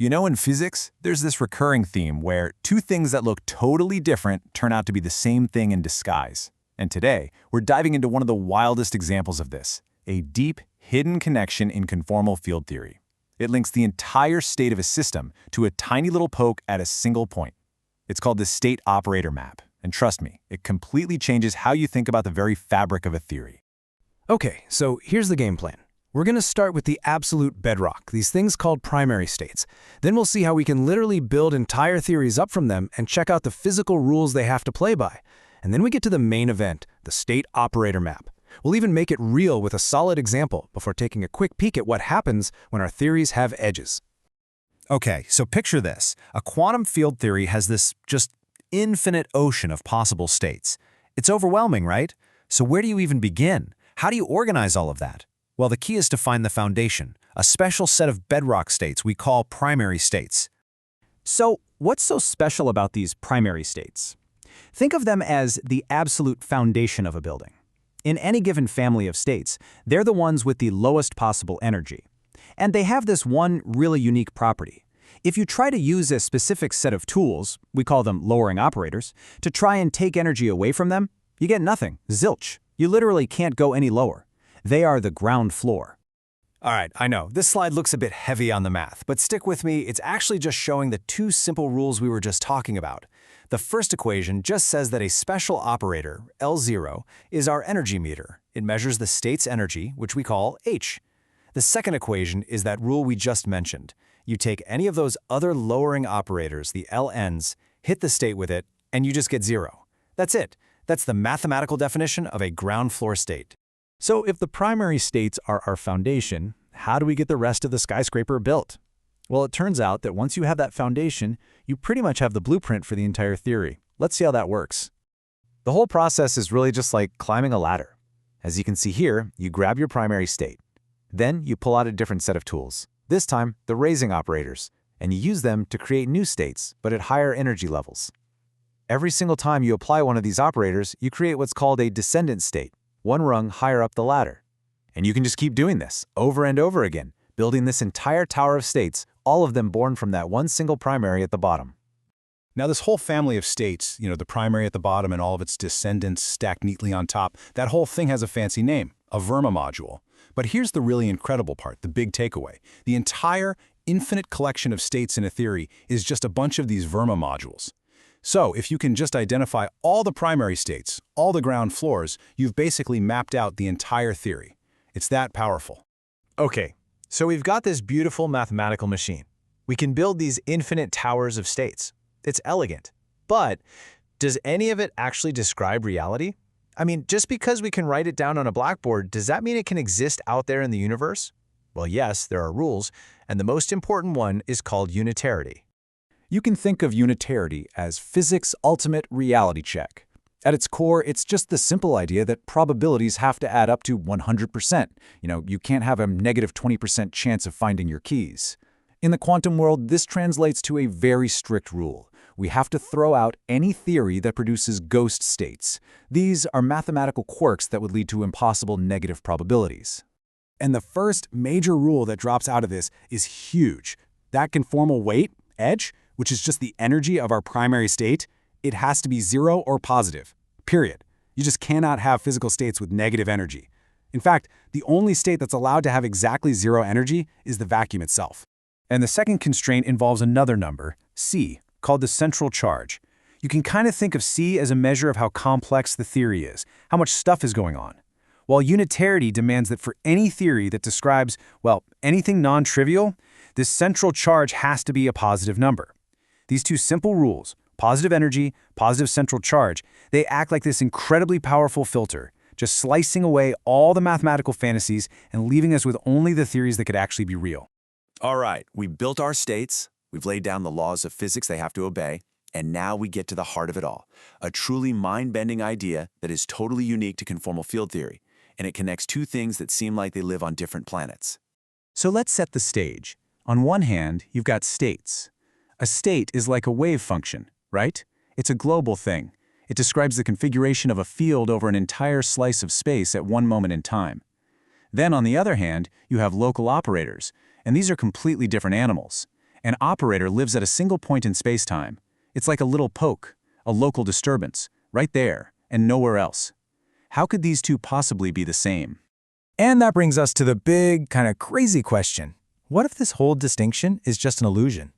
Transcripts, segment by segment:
You know, in physics, there's this recurring theme where two things that look totally different turn out to be the same thing in disguise. And today, we're diving into one of the wildest examples of this, a deep, hidden connection in conformal field theory. It links the entire state of a system to a tiny little poke at a single point. It's called the state operator map, and trust me, it completely changes how you think about the very fabric of a theory. Okay, so here's the game plan. We're going to start with the absolute bedrock, these things called primary states. Then we'll see how we can literally build entire theories up from them and check out the physical rules they have to play by. And then we get to the main event, the state operator map. We'll even make it real with a solid example before taking a quick peek at what happens when our theories have edges. Okay, so picture this. A quantum field theory has this just infinite ocean of possible states. It's overwhelming, right? So where do you even begin? How do you organize all of that? Well, the key is to find the foundation, a special set of bedrock states we call primary states. So, what's so special about these primary states? Think of them as the absolute foundation of a building. In any given family of states, they're the ones with the lowest possible energy. And they have this one really unique property. If you try to use a specific set of tools, we call them lowering operators, to try and take energy away from them, you get nothing, zilch. You literally can't go any lower. They are the ground floor. All right, I know, this slide looks a bit heavy on the math, but stick with me, it's actually just showing the two simple rules we were just talking about. The first equation just says that a special operator, L0, is our energy meter. It measures the state's energy, which we call H. The second equation is that rule we just mentioned. You take any of those other lowering operators, the LNs, hit the state with it, and you just get zero. That's it. That's the mathematical definition of a ground floor state. So if the primary states are our foundation, how do we get the rest of the skyscraper built? Well, it turns out that once you have that foundation, you pretty much have the blueprint for the entire theory. Let's see how that works. The whole process is really just like climbing a ladder. As you can see here, you grab your primary state. Then you pull out a different set of tools, this time the raising operators, and you use them to create new states, but at higher energy levels. Every single time you apply one of these operators, you create what's called a descendant state, one rung higher up the ladder. And you can just keep doing this over and over again, building this entire tower of states, all of them born from that one single primary at the bottom. Now this whole family of states, the primary at the bottom and all of its descendants stacked neatly on top, that whole thing has a fancy name, a Verma module. But here's the really incredible part, the big takeaway. The entire infinite collection of states in a theory is just a bunch of these Verma modules. So if you can just identify all the primary states, all the ground floors, you've basically mapped out the entire theory. It's that powerful. Okay, so we've got this beautiful mathematical machine. We can build these infinite towers of states. It's elegant. But does any of it actually describe reality? I mean, just because we can write it down on a blackboard, does that mean it can exist out there in the universe? Well, yes, there are rules, and the most important one is called unitarity. You can think of unitarity as physics' ultimate reality check. At its core, it's just the simple idea that probabilities have to add up to 100%. You can't have a negative 20% chance of finding your keys. In the quantum world, this translates to a very strict rule. We have to throw out any theory that produces ghost states. These are mathematical quirks that would lead to impossible negative probabilities. And the first major rule that drops out of this is huge. That conformal weight, H, which is just the energy of our primary state, it has to be zero or positive, period. You just cannot have physical states with negative energy. In fact, the only state that's allowed to have exactly zero energy is the vacuum itself. And the second constraint involves another number, C, called the central charge. You can kind of think of C as a measure of how complex the theory is, how much stuff is going on. While unitarity demands that for any theory that describes, well, anything non-trivial, this central charge has to be a positive number. These two simple rules, positive energy, positive central charge, they act like this incredibly powerful filter, just slicing away all the mathematical fantasies and leaving us with only the theories that could actually be real. All right, we built our states, we've laid down the laws of physics they have to obey, and now we get to the heart of it all, a truly mind-bending idea that is totally unique to conformal field theory, and it connects two things that seem like they live on different planets. So let's set the stage. On one hand, you've got states. A state is like a wave function, right? It's a global thing. It describes the configuration of a field over an entire slice of space at one moment in time. Then, on the other hand, you have local operators, and these are completely different animals. An operator lives at a single point in spacetime. It's like a little poke, a local disturbance, right there, and nowhere else. How could these two possibly be the same? And that brings us to the big, kind of crazy question. What if this whole distinction is just an illusion?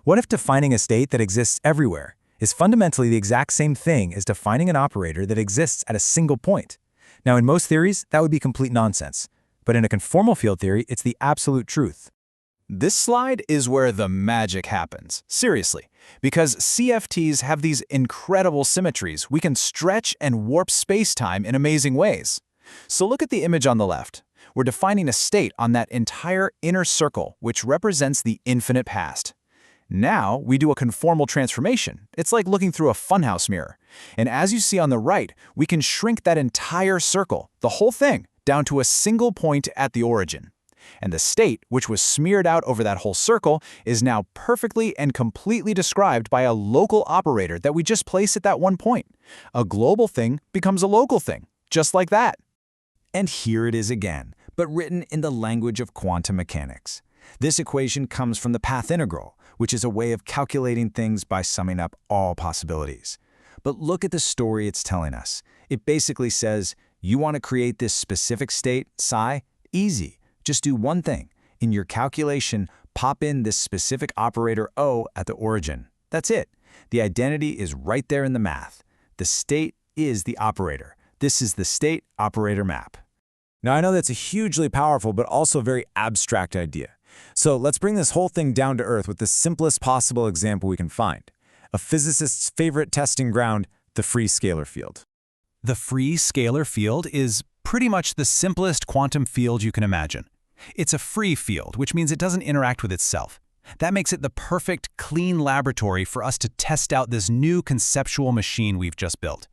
What if defining a state that exists everywhere is fundamentally the exact same thing as defining an operator that exists at a single point? Now, in most theories, that would be complete nonsense. But in a conformal field theory, it's the absolute truth. This slide is where the magic happens, seriously, because CFTs have these incredible symmetries. We can stretch and warp spacetime in amazing ways. So look at the image on the left. We're defining a state on that entire inner circle, which represents the infinite past. Now we do a conformal transformation. It's like looking through a funhouse mirror. And as you see on the right, we can shrink that entire circle, the whole thing, down to a single point at the origin. And the state, which was smeared out over that whole circle, is now perfectly and completely described by a local operator that we just place at that one point. A global thing becomes a local thing, just like that. And here it is again, but written in the language of quantum mechanics. This equation comes from the path integral, which is a way of calculating things by summing up all possibilities. But look at the story it's telling us. It basically says, you want to create this specific state, psi? Easy. Just do one thing. In your calculation, pop in this specific operator O at the origin. That's it. The identity is right there in the math. The state is the operator. This is the state operator map. Now, I know that's a hugely powerful but also very abstract idea. So let's bring this whole thing down to earth with the simplest possible example we can find. A physicist's favorite testing ground, the free scalar field. The free scalar field is pretty much the simplest quantum field you can imagine. It's a free field, which means it doesn't interact with itself. That makes it the perfect, clean laboratory for us to test out this new conceptual machine we've just built.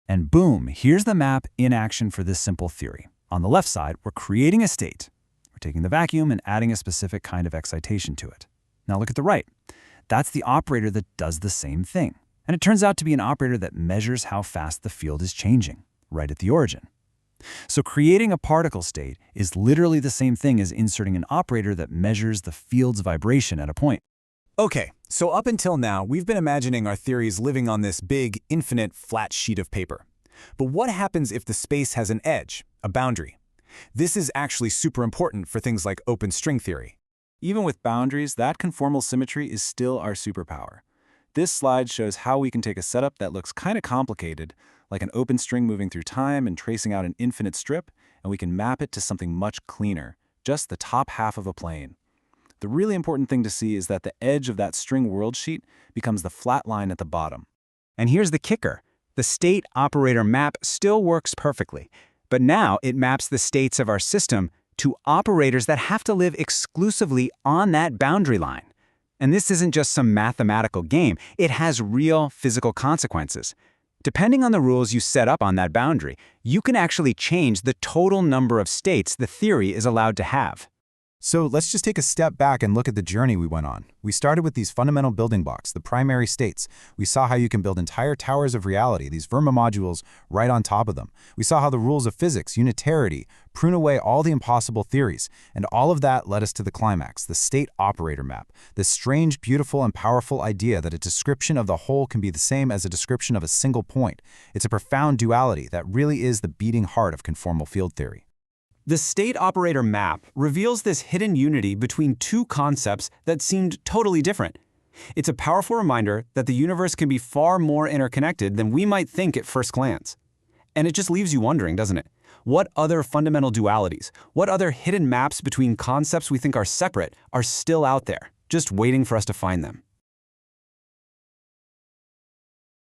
And boom, here's the map in action for this simple theory. On the left side, we're creating a state. We're taking the vacuum and adding a specific kind of excitation to it. Now look at the right. That's the operator that does the same thing. And it turns out to be an operator that measures how fast the field is changing, right at the origin. So creating a particle state is literally the same thing as inserting an operator that measures the field's vibration at a point. Okay, so up until now, we've been imagining our theories living on this big, infinite, flat sheet of paper. But what happens if the space has an edge, a boundary? This is actually super important for things like open string theory. Even with boundaries, that conformal symmetry is still our superpower. This slide shows how we can take a setup that looks kind of complicated, like an open string moving through time and tracing out an infinite strip, and we can map it to something much cleaner, just the top half of a plane. The really important thing to see is that the edge of that string world sheet becomes the flat line at the bottom. And here's the kicker. The state operator map still works perfectly, but now it maps the states of our system to operators that have to live exclusively on that boundary line. And this isn't just some mathematical game, it has real physical consequences. Depending on the rules you set up on that boundary, you can actually change the total number of states the theory is allowed to have. So let's just take a step back and look at the journey we went on. We started with these fundamental building blocks, the primary states. We saw how you can build entire towers of reality, these Verma modules, right on top of them. We saw how the rules of physics, unitarity, prune away all the impossible theories. And all of that led us to the climax, the state operator map, this strange, beautiful, and powerful idea that a description of the whole can be the same as a description of a single point. It's a profound duality that really is the beating heart of conformal field theory. The state operator map reveals this hidden unity between two concepts that seemed totally different. It's a powerful reminder that the universe can be far more interconnected than we might think at first glance. And it just leaves you wondering, doesn't it? What other fundamental dualities, what other hidden maps between concepts we think are separate are still out there, just waiting for us to find them?